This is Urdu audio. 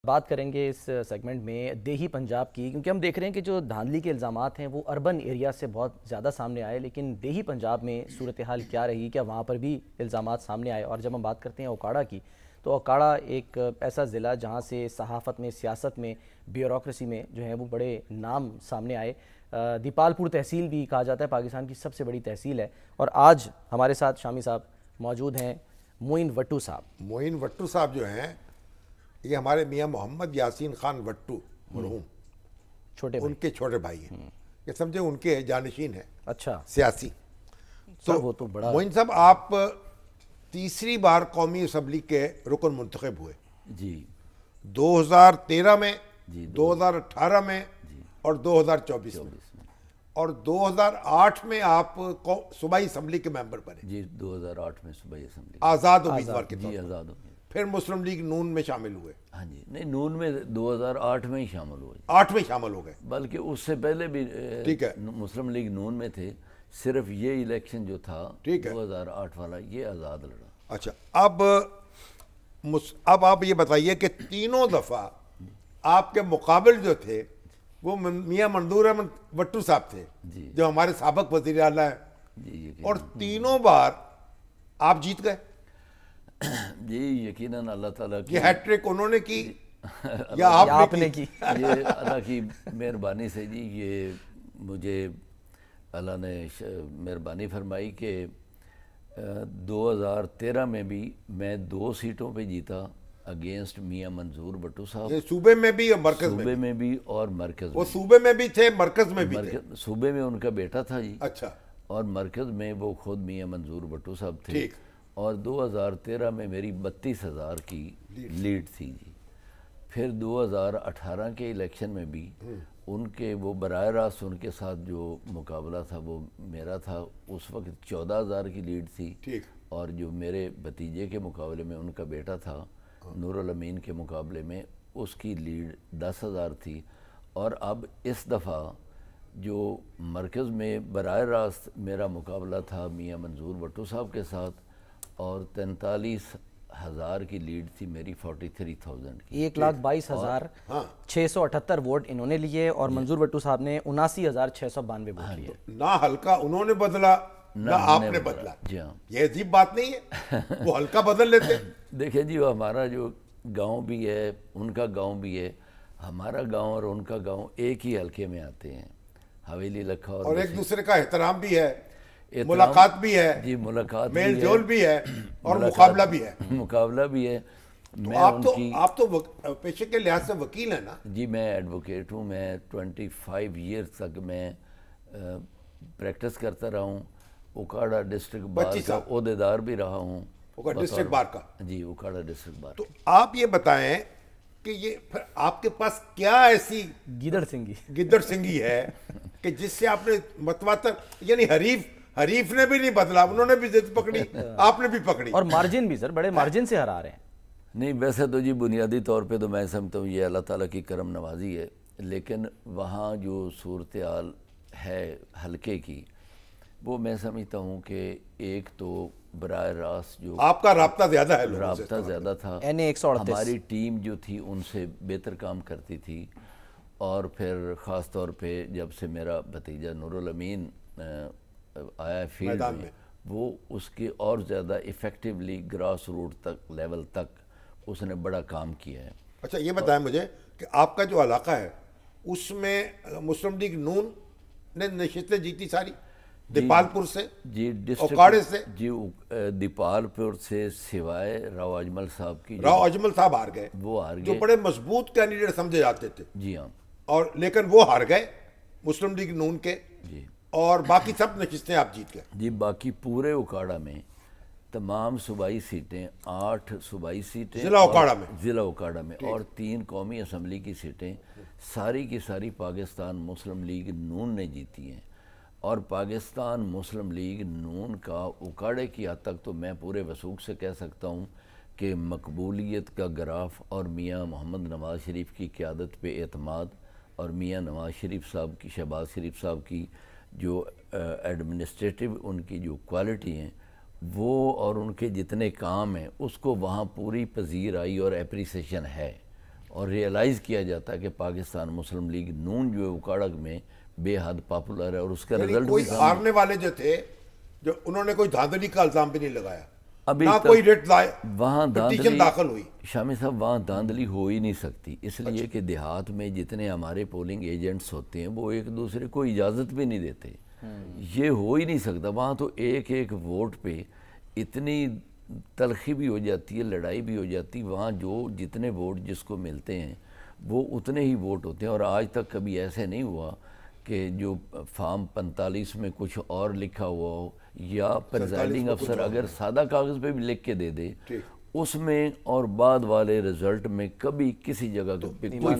بات کریں گے اس سیگمنٹ میں دیہی پنجاب کی، کیونکہ ہم دیکھ رہے ہیں کہ جو دھاندلی کے الزامات ہیں وہ اربن ایریا سے بہت زیادہ سامنے آئے، لیکن دیہی پنجاب میں صورتحال کیا رہی، کیا وہاں پر بھی الزامات سامنے آئے؟ اور جب ہم بات کرتے ہیں اوکاڑا کی، تو اوکاڑا ایک ایسا ضلع جہاں سے صحافت میں، سیاست میں، بیوروکریسی میں جو ہے وہ بڑے نام سامنے آئے۔ دیپال پور تحصیل بھی کہا جاتا ہے پاکستان کی سب سے بڑی تحصیل ہے، اور آج ہمارے ساتھ شامی صاحب موجود ہیں، معین وٹو صاحب۔ معین وٹو صاحب جو ہیں یہ ہمارے میاں محمد یاسین خان وٹو مرحوم چھوٹے ان کے چھوٹے بھائی ہیں، یہ سمجھے ان کے جانشین ہیں اچھا سیاسی۔ سر وہ تو بڑا معین صاحب آپ تیسری بار قومی اسمبلی کے رکن منتخب ہوئے، جی 2013 میں، جی 2018 میں اور 2024 میں، اور 2008 میں آپ صوبائی اسمبلی کے ممبر بنے، جی 2008 میں صوبائی اسمبلی آزاد امیدوار کے طور جی پر۔ آزاد ہو گئے۔ پھر مسلم لیگ نون میں شامل ہوئے، ہاں جی، نہیں نون میں 2008 میں ہی شامل ہوئے، 8 میں شامل ہو گئے، بلکہ اس سے پہلے بھی ٹھیک ہے، مسلم لیگ نون میں تھے، صرف یہ الیکشن جو تھا ٹھیک ہے۔ 2008 والا یہ آزاد لڑا۔ اچھا، اب آپ یہ بتائیے کہ تینوں دفعہ آپ کے مقابل جو تھے وہ میاں منظور احمد وٹو صاحب تھے، جی جو ہمارے سابق وزیر اعلیٰ ہیں، جی یقیناً، اور تینوں بار آپ جیت گئے۔ جی یقیناً اللہ تعالیٰ کی یہ ہیٹ ٹرک انہوں نے کی یا یا آپ نے کی؟ یہ اللہ کی مہربانی سے جی، یہ مجھے اللہ نے مہربانی فرمائی کہ 2013 میں بھی میں 2 سیٹوں پہ جیتا اگینسٹ میاں منظور بٹو صاحب، یہ صوبے میں بھی اور مرکز میں صوبے میں بھی اور مرکز وہ میں۔ صوبے میں بھی تھے، مرکز میں بھی تھے۔ صوبے میں ان کا بیٹا تھا جی، اچھا اور مرکز میں وہ خود میاں منظور بٹو صاحب تھے، ٹھیک۔ اور 2013 میں میری 32,000 کی لیڈ تھی جی۔ پھر 2018 کے الیکشن میں بھی ان کے وہ براہ راست ان کے ساتھ جو مقابلہ تھا وہ میرا تھا، اس وقت 14,000 کی لیڈ تھی، ٹھیک۔ اور جو میرے بھتیجے کے مقابلے میں ان کا بیٹا تھا نور الامین کے مقابلے میں اس کی لیڈ 10,000 تھی۔ اور اب اس دفعہ جو مرکز میں براہ راست میرا مقابلہ تھا میاں منظور بٹو صاحب کے ساتھ، اور 43,000 کی لیڈ تھی میری 43,000 کی۔ 1,22,678 ووٹ انہوں نے لیے، اور منظور بٹو صاحب نے 79,692 ووٹ لیے۔ نہ ہلکا انہوں نے بدلا نہ آپ نے بدلا، جی ہاں، یہ عجیب بات نہیں ہے؟ وہ ہلکا بدل لیتے۔ دیکھیں جی، وہ ہمارا جو گاؤں بھی ہے، ان کا گاؤں بھی ہے، ہمارا گاؤں اور ان کا گاؤں ایک ہی حلقے میں آتے ہیں، حویلی لکھا اور ایک دوسرے کا احترام بھی ہے، احترام، ملاقات بھی ہے، جی ملاقات میل جول بھی ہے، اور ملاقات، مقابلہ بھی ہے۔ مقابلہ بھی ہے۔ تو میں ان کی، آپ تو پیشے کے لحاظ سے وکیل ہیں نا؟ جی میں ایڈوکیٹ ہوں، میں 25 ایئرس تک میں پریکٹس کرتا رہا ہوں، اوکاڑا ڈسٹرکٹ بار 25 کا سال عہدیدار بھی رہا ہوں، ڈسٹرکٹ بار کا۔ جی اوکاڑا ڈسٹرکٹ بار۔ تو آپ یہ بتائیں کہ یہ پھر آپ کے پاس کیا ایسی گیدڑ سنگھی گدڑ سنگھی ہے کہ جس سے آپ نے متواتر، یعنی حریف نے بھی نہیں بدلا، انہوں نے بھی ضد پکڑی، آپ نے بھی پکڑی، اور مارجن بھی سر بڑے مارجن سے ہرا رہے ہیں۔ نہیں ویسے تو جی بنیادی طور پہ تو میں سمجھتا ہوں یہ اللہ تعالیٰ کی کرم نوازی ہے، لیکن وہاں جو صورتحال ہے حلقے کی، وہ میں سمجھتا ہوں کہ ایک تو براہ راست جو آپ کا رابطہ زیادہ ہے لوگوں سے، رابطہ زیادہ تھا، NA 138 ہماری ٹیم جو تھی ان سے بہتر کام کرتی تھی، اور پھر خاص طور پہ جب سے میرا بھتیجا نور الامین آیا فیلڈ میں، وہ اس کے اور زیادہ ایفیکٹولی گراس روٹ تک لیول تک اس نے بڑا کام کیا ہے۔ اچھا یہ بتائیں مجھے کہ آپ کا جو علاقہ ہے اس میں مسلم لیگ نون نے نشستیں جیتی ساری، دیپال پور سے، جی اوکاڑے سے؟ جی دیپال پور سے سوائے راؤ اجمل صاحب کی، راؤ اجمل صاحب ہار گئے، وہ ہار جو گئے، بڑے مضبوط کینڈیڈیٹ سمجھے جاتے تھے، جی ہاں اور لیکن وہ ہار گئے مسلم لیگ نون کے، جی، اور باقی سب نشستیں آپ جیت گئے۔ جی باقی پورے اوکاڑا میں تمام صوبائی سیٹیں، 8 صوبائی سیٹیں ضلع اوکاڑا میں، ضلع اوکاڑا میں، اور 3 قومی اسمبلی کی سیٹیں ساری کی ساری پاکستان مسلم لیگ نون نے جیتی ہیں، اور پاکستان مسلم لیگ نون کا اوکاڑے کی حد تک تو میں پورے وثوق سے کہہ سکتا ہوں کہ مقبولیت کا گراف، اور میاں محمد نواز شریف کی قیادت پہ اعتماد، اور میاں نواز شریف صاحب کی، شہباز شریف صاحب کی جو ایڈمنسٹریٹو ان کی جو کوالٹی ہیں وہ، اور ان کے جتنے کام ہیں اس کو وہاں پوری پذیر آئی اور اپریسیشن ہے۔ اور ریئلائز کیا جاتا ہے کہ پاکستان مسلم لیگ نون جو ہے اکاڑک میں بے حد پاپولر ہے، اور اس کا یعنی رزلٹ کوئی بھی ہارنے والے جو تھے جو انہوں نے کوئی دھاندلی کا الزام بھی نہیں لگایا، ابھی نہ تک کوئی ریٹ لائے، وہاں پٹیشن داخل ہوئی۔ شامی صاحب وہاں دھاندلی ہو ہی نہیں سکتی، اس لیے کہ دیہات میں جتنے ہمارے پولنگ ایجنٹس ہوتے ہیں وہ ایک دوسرے کو اجازت بھی نہیں دیتے، یہ ہو ہی نہیں سکتا۔ وہاں تو ایک ایک ووٹ پہ اتنی تلخی بھی ہو جاتی ہے، لڑائی بھی ہو جاتی ہے، وہاں جو جتنے ووٹ جس کو ملتے ہیں وہ اتنے ہی ووٹ ہوتے ہیں، اور آج تک کبھی ایسے نہیں ہوا کہ جو فارم 45 میں کچھ اور لکھا ہوا ہو، یا پریزائڈنگ افسر اگر سادہ کاغذ پہ بھی لکھ کے دے دے اس میں اور بعد والے رزلٹ میں کبھی کسی جگہ پہ کوئی